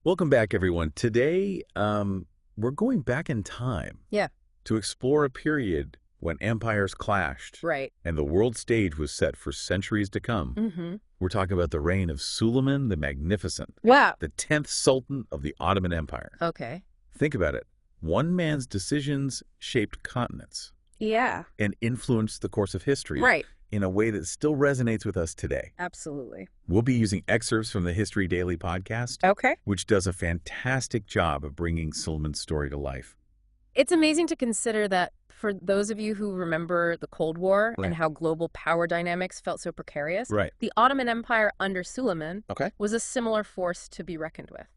Welcome back, everyone. Today, we're going back in time Yeah. to explore a period when empires clashed Right. and the world stage was set for centuries to come. Mm-hmm. We're talking about the reign of Suleiman the Magnificent, Wow. the 10th Sultan of the Ottoman Empire. Okay. Think about it. One man's decisions shaped continents Yeah. and influenced the course of history Right. in a way that still resonates with us today. Absolutely. We'll be using excerpts from the History Daily podcast, Okay. which does a fantastic job of bringing Suleiman's story to life. It's amazing to consider that for those of you who remember the Cold War Right. and how global power dynamics felt so precarious, Right. the Ottoman Empire under Suleiman Okay. was a similar force to be reckoned with.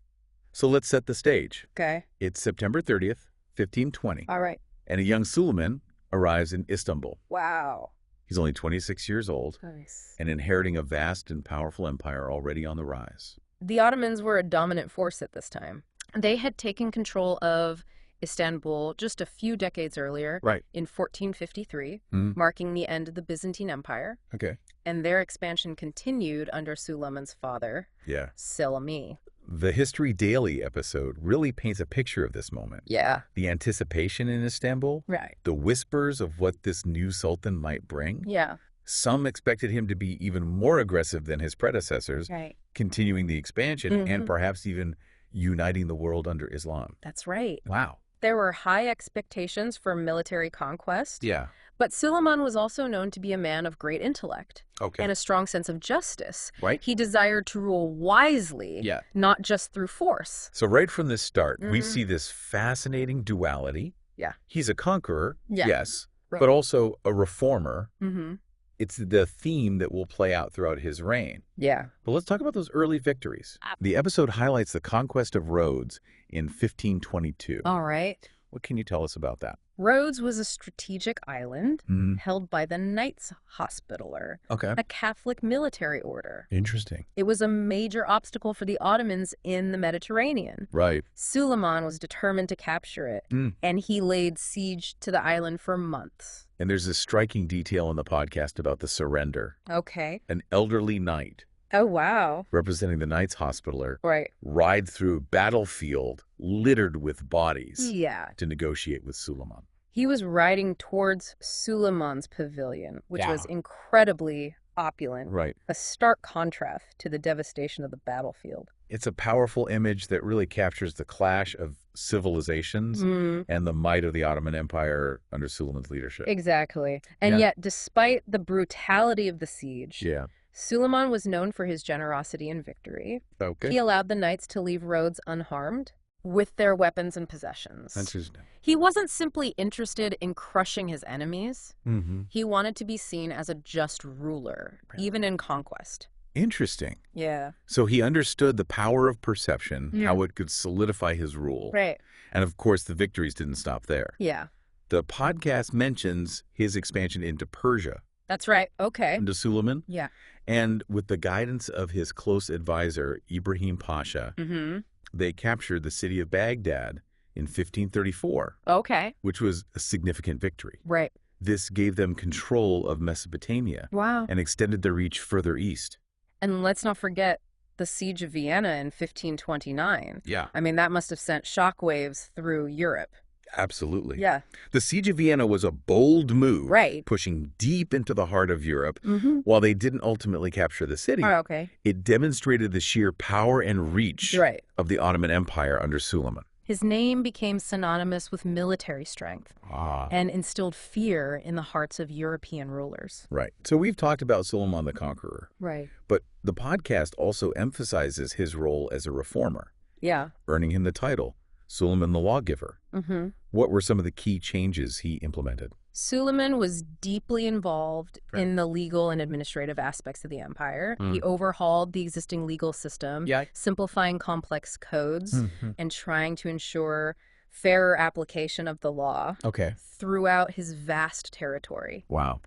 So let's set the stage. Okay. It's September 30th, 1520, All right. and a young Suleiman arrives in Istanbul. Wow. He's only 26 years old Nice. and inheriting a vast and powerful empire already on the rise. The Ottomans were a dominant force at this time. They had taken control of Istanbul just a few decades earlier Right. in 1453, Mm. marking the end of the Byzantine Empire. Okay. And their expansion continued under Suleiman's father, Yeah. Selim. The History Daily episode really paints a picture of this moment. Yeah. The anticipation in Istanbul, Right. the whispers of what this new sultan might bring. Yeah. Some expected him to be even more aggressive than his predecessors, Right. continuing the expansion and Mhm. perhaps even uniting the world under Islam. That's right. Wow. There were high expectations for military conquest, Yeah. but Suleiman was also known to be a man of great intellect Okay. and a strong sense of justice. Right? He desired to rule wisely, Yeah. not just through force. So right from the start, we Mhm. see this fascinating duality. Yeah. He's a conqueror, Yeah. yes, Right. but also a reformer. Mm-hmm. It's the theme that will play out throughout his reign. Yeah. But let's talk about those early victories. The episode highlights the conquest of Rhodes in 1522. All right. What can you tell us about that? Rhodes was a strategic island Mhm. held by the Knights Hospitaller, Okay. a Catholic military order. Interesting. It was a major obstacle for the Ottomans in the Mediterranean. Right. Suleiman was determined to capture it, Mm. and he laid siege to the island for months. And there's a striking detail in the podcast about the surrender. Okay. An elderly knight, Oh, wow. representing the Knights Hospitaller, Right. ride through a battlefield littered with bodies Yeah. to negotiate with Suleiman. He was riding towards Suleiman's pavilion, which Yeah. was incredibly opulent, Right. a stark contrast to the devastation of the battlefield. It's a powerful image that really captures the clash of civilizations Mm, and the might of the Ottoman Empire under Suleiman's leadership. exactly. And Yeah. yet, despite the brutality of the siege, Yeah. Suleiman was known for his generosity and victory. Okay. He allowed the knights to leave Rhodes unharmed with their weapons and possessions. Interesting. He wasn't simply interested in crushing his enemies. Mm-hmm. He wanted to be seen as a just ruler, Right. even in conquest. Interesting. Yeah. So he understood the power of perception, Yeah. how it could solidify his rule. Right. And of course, the victories didn't stop there. Yeah. The podcast mentions his expansion into Persia That's right. Okay. under Suleiman, Yeah. and with the guidance of his close advisor, Ibrahim Pasha, Mm-hmm. they captured the city of Baghdad in 1534, Okay. which was a significant victory. Right. This gave them control of Mesopotamia Wow. and extended their reach further east. And let's not forget the siege of Vienna in 1529. Yeah, I mean, that must have sent shockwaves through Europe. absolutely. Yeah. The Siege of Vienna was a bold move, Right. pushing deep into the heart of Europe. Mm-hmm. While they didn't ultimately capture the city, Oh, okay. it demonstrated the sheer power and reach Right. of the Ottoman Empire under Suleiman. His name became synonymous with military strength Ah, and instilled fear in the hearts of European rulers. right. So we've talked about Suleiman the Conqueror, Right. but the podcast also emphasizes his role as a reformer, Yeah. earning him the title, Suleiman the Lawgiver. Mm-hmm. What were some of the key changes he implemented? Suleiman was deeply involved Right. in the legal and administrative aspects of the empire. Mm. He overhauled the existing legal system, Yeah. simplifying complex codes Mhm. and trying to ensure fairer application of the law Okay. throughout his vast territory. Wow.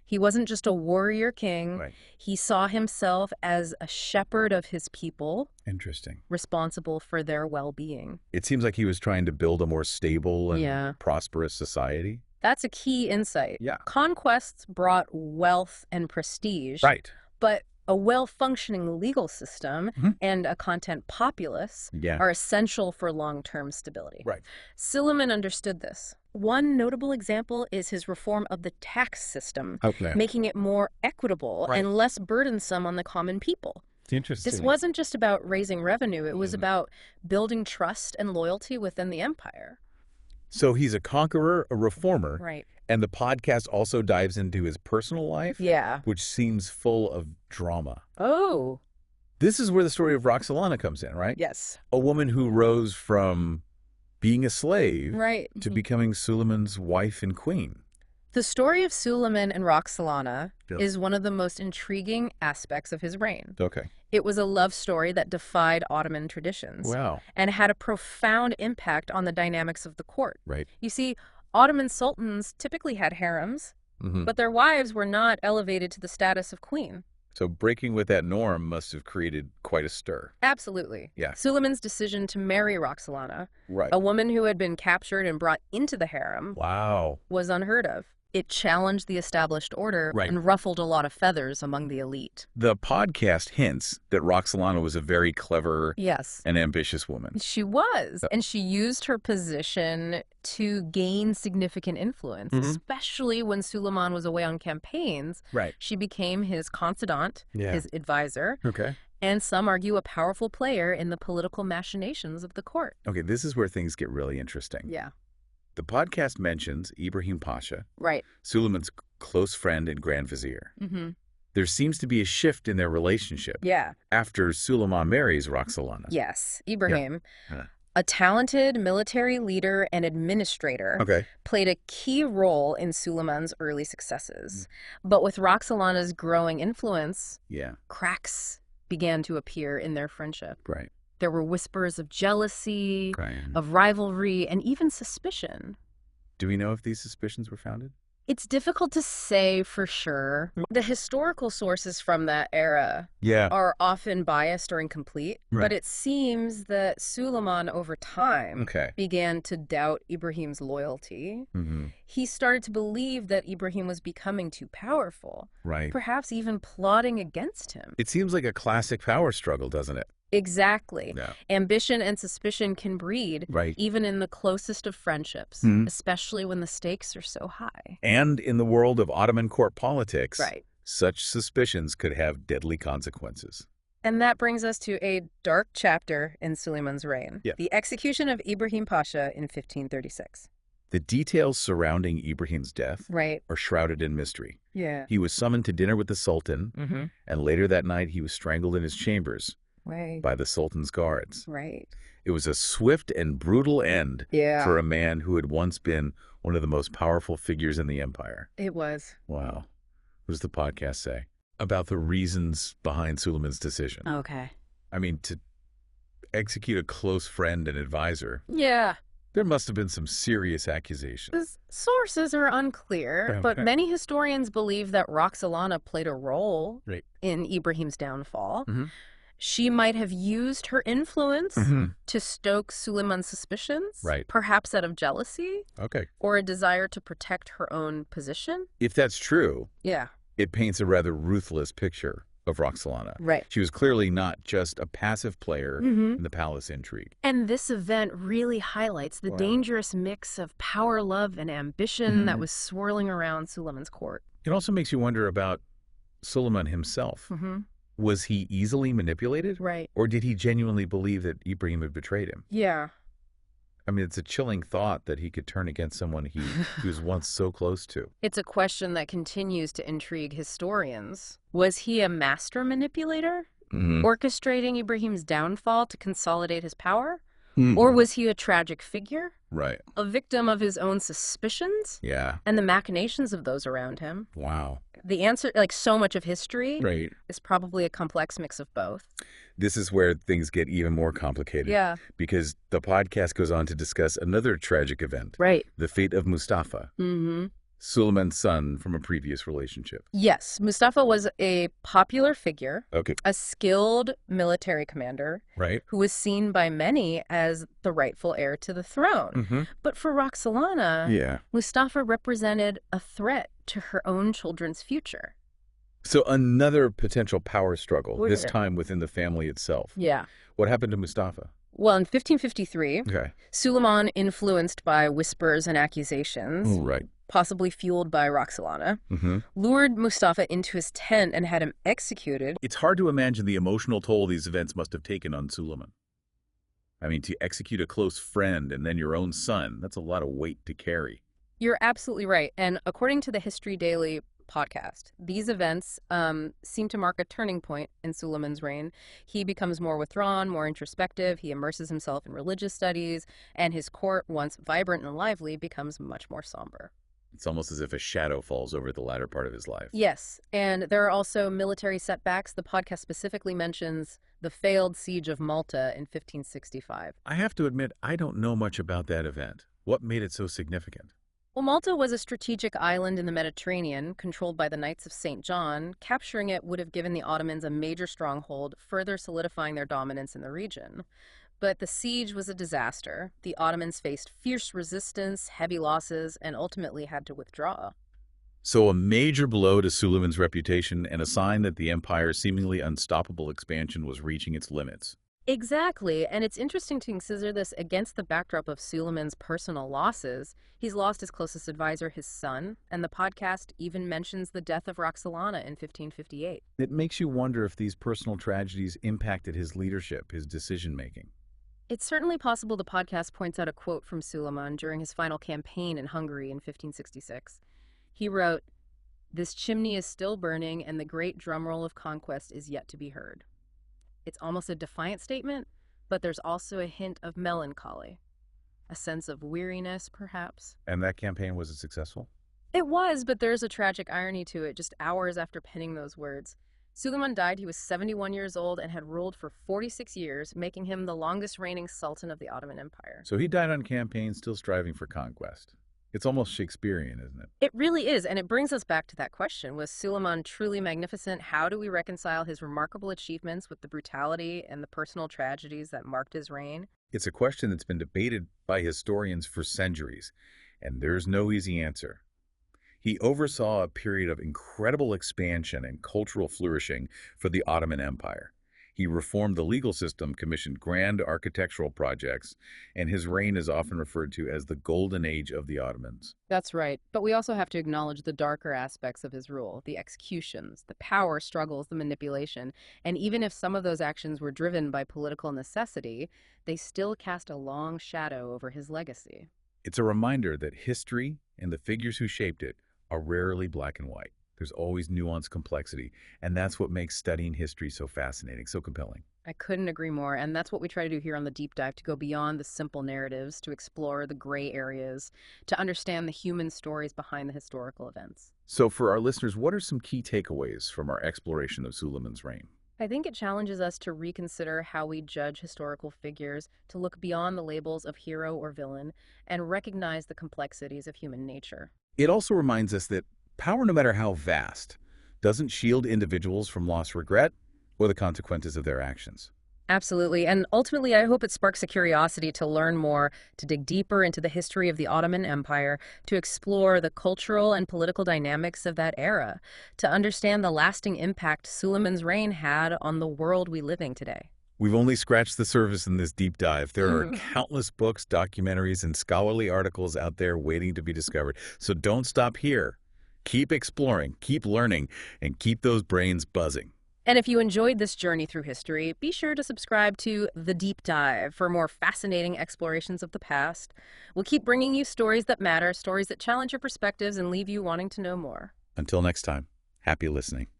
He wasn't just a warrior king. Right. He saw himself as a shepherd of his people, Interesting. responsible for their well-being. It seems like he was trying to build a more stable and Yeah. prosperous society. That's a key insight. Yeah. Conquests brought wealth and prestige, Right. but A well-functioning legal system and a content populace are essential for long-term stability. Right. Suleiman understood this. One notable example is his reform of the tax system, Okay. making it more equitable and less burdensome on the common people. Interesting. This wasn't just about raising revenue, it was about building trust and loyalty within the empire. So he's a conqueror, a reformer. Right. And the podcast also dives into his personal life, Yeah. which seems full of drama. Oh. This is where the story of Roxolana comes in, right? Yes. A woman who rose from being a slave Right. to becoming Suleiman's wife and queen. The story of Suleiman and Roxolana Yep. is one of the most intriguing aspects of his reign. Okay. It was a love story that defied Ottoman traditions Wow. and had a profound impact on the dynamics of the court. Right. You see, Ottoman sultans typically had harems, but their wives were not elevated to the status of queen. So breaking with that norm must have created quite a stir. Absolutely. Yeah. Suleiman's decision to marry Roxolana, Right. a woman who had been captured and brought into the harem, Wow. was unheard of. It challenged the established order Right. and ruffled a lot of feathers among the elite. The podcast hints that Roxolana was a very clever Yes. and ambitious woman. She was, and she used her position to gain significant influence, especially when Suleiman was away on campaigns. Right. She became his confidant, Yeah. his advisor, Okay. and some argue a powerful player in the political machinations of the court. Okay, this is where things get really interesting. Yeah. The podcast mentions Ibrahim Pasha, Right. Suleiman's close friend and Grand Vizier. Mm-hmm. There seems to be a shift in their relationship Yeah. after Suleiman marries Roxolana. Yes. Ibrahim, Yeah. a talented military leader and administrator, Okay. played a key role in Suleiman's early successes. But with Roxolana's growing influence, Yeah. cracks began to appear in their friendship. Right. There were whispers of jealousy, Right. of rivalry, and even suspicion. Do we know if these suspicions were founded? It's difficult to say for sure. The historical sources from that era Yeah. are often biased or incomplete, Right. but it seems that Suleiman over time Okay. began to doubt Ibrahim's loyalty. Mm-hmm. He started to believe that Ibrahim was becoming too powerful, Right. perhaps even plotting against him. It seems like a classic power struggle, doesn't it? Exactly. Yeah. Ambition and suspicion can breed, Right. even in the closest of friendships, Mhm. especially when the stakes are so high. And in the world of Ottoman court politics, Right. such suspicions could have deadly consequences. And that brings us to a dark chapter in Suleiman's reign, Yeah. the execution of Ibrahim Pasha in 1536. The details surrounding Ibrahim's death Right. are shrouded in mystery. Yeah. He was summoned to dinner with the Sultan, Mm-hmm. and later that night he was strangled in his chambers Right. by the Sultan's guards. Right. It was a swift and brutal end Yeah. for a man who had once been one of the most powerful figures in the empire. It was. Wow. What does the podcast say about the reasons behind Suleiman's decision? Okay. I mean, to execute a close friend and advisor, Yeah. there must have been some serious accusations. The sources are unclear, but Okay. many historians believe that Roxolana played a role Right. in Ibrahim's downfall. Mhm. She might have used her influence Mhm. to stoke Suleiman's suspicions, Right. perhaps out of jealousy Okay. or a desire to protect her own position. If that's true, Yeah. it paints a rather ruthless picture of Roxolana. Right. She was clearly not just a passive player Mhm. in the palace intrigue. And this event really highlights the Wow. dangerous mix of power, love, and ambition that Mhm. was swirling around Suleiman's court. It also makes you wonder about Suleiman himself. Mm-hmm. Was he easily manipulated? Right. Or did he genuinely believe that Ibrahim had betrayed him? Yeah. I mean, it's a chilling thought that he could turn against someone he was once so close to. It's a question that continues to intrigue historians. Was he a master manipulator, Mhm. orchestrating Ibrahim's downfall to consolidate his power? Mhm. Or was he a tragic figure, Right. a victim of his own suspicions Yeah. and the machinations of those around him? Wow. The answer, like so much of history, Right. is probably a complex mix of both. This is where things get even more complicated. Yeah. Because the podcast goes on to discuss another tragic event, Right. the fate of Mustafa, Mm-hmm. Suleiman's son from a previous relationship. Yes, Mustafa was a popular figure, Okay. a skilled military commander Right? who was seen by many as the rightful heir to the throne. Mm-hmm. But for Roxolana, Yeah. Mustafa represented a threat to her own children's future. So another potential power struggle, this Weird. time within the family itself. Yeah. What happened to Mustafa? Well, in 1553, Okay. Suleiman, influenced by whispers and accusations, Oh, right. possibly fueled by Roxolana, Mm-hmm. lured Mustafa into his tent and had him executed. It's hard to imagine the emotional toll these events must have taken on Suleiman. I mean, to execute a close friend and then your own son, that's a lot of weight to carry. You're absolutely right. And according to the History Daily podcast, these events seem to mark a turning point in Suleiman's reign. He becomes more withdrawn, more introspective. He immerses himself in religious studies, and his court, once vibrant and lively, becomes much more somber. It's almost as if a shadow falls over the latter part of his life. Yes, and there are also military setbacks. The podcast specifically mentions the failed siege of Malta in 1565. I have to admit, I don't know much about that event. What made it so significant? Well, Malta was a strategic island in the Mediterranean, controlled by the Knights of St. John. Capturing it would have given the Ottomans a major stronghold, further solidifying their dominance in the region. But the siege was a disaster. The Ottomans faced fierce resistance, heavy losses, and ultimately had to withdraw. So a major blow to Suleiman's reputation and a sign that the empire's seemingly unstoppable expansion was reaching its limits. Exactly, and it's interesting to consider this against the backdrop of Suleiman's personal losses. He's lost his closest advisor, his son, and the podcast even mentions the death of Roxolana in 1558. It makes you wonder if these personal tragedies impacted his leadership, his decision-making. It's certainly possible the podcast points out a quote from Suleiman during his final campaign in Hungary in 1566. He wrote, "This chimney is still burning, and the great drumroll of conquest is yet to be heard." It's almost a defiant statement, but there's also a hint of melancholy, a sense of weariness, perhaps. And that campaign, was it successful? It was, but there's a tragic irony to it. Just hours after penning those words, Suleiman died. He was 71 years old and had ruled for 46 years, making him the longest reigning sultan of the Ottoman Empire. So he died on campaign, still striving for conquest. It's almost Shakespearean, isn't it? It really is, and it brings us back to that question. Was Suleiman truly magnificent? How do we reconcile his remarkable achievements with the brutality and the personal tragedies that marked his reign? It's a question that's been debated by historians for centuries, and there's no easy answer. He oversaw a period of incredible expansion and cultural flourishing for the Ottoman Empire. He reformed the legal system, commissioned grand architectural projects, and his reign is often referred to as the Golden Age of the Ottomans. That's right. But we also have to acknowledge the darker aspects of his rule, the executions, the power struggles, the manipulation. And even if some of those actions were driven by political necessity, they still cast a long shadow over his legacy. It's a reminder that history and the figures who shaped it are rarely black and white. There's always nuanced complexity, and that's what makes studying history so fascinating, so compelling. I couldn't agree more, and that's what we try to do here on the Deep Dive, to go beyond the simple narratives, to explore the gray areas, to understand the human stories behind the historical events. So for our listeners, what are some key takeaways from our exploration of Suleiman's reign? I think it challenges us to reconsider how we judge historical figures, to look beyond the labels of hero or villain, and recognize the complexities of human nature. It also reminds us that power, no matter how vast, doesn't shield individuals from lost regret or the consequences of their actions. Absolutely. And ultimately, I hope it sparks a curiosity to learn more, to dig deeper into the history of the Ottoman Empire, to explore the cultural and political dynamics of that era, to understand the lasting impact Suleiman's reign had on the world we live in today. We've only scratched the surface in this deep dive. There are countless books, documentaries, and scholarly articles out there waiting to be discovered. So don't stop here. Keep exploring, keep learning, and keep those brains buzzing. And if you enjoyed this journey through history, be sure to subscribe to The Deep Dive for more fascinating explorations of the past. We'll keep bringing you stories that matter, stories that challenge your perspectives and leave you wanting to know more. Until next time, happy listening.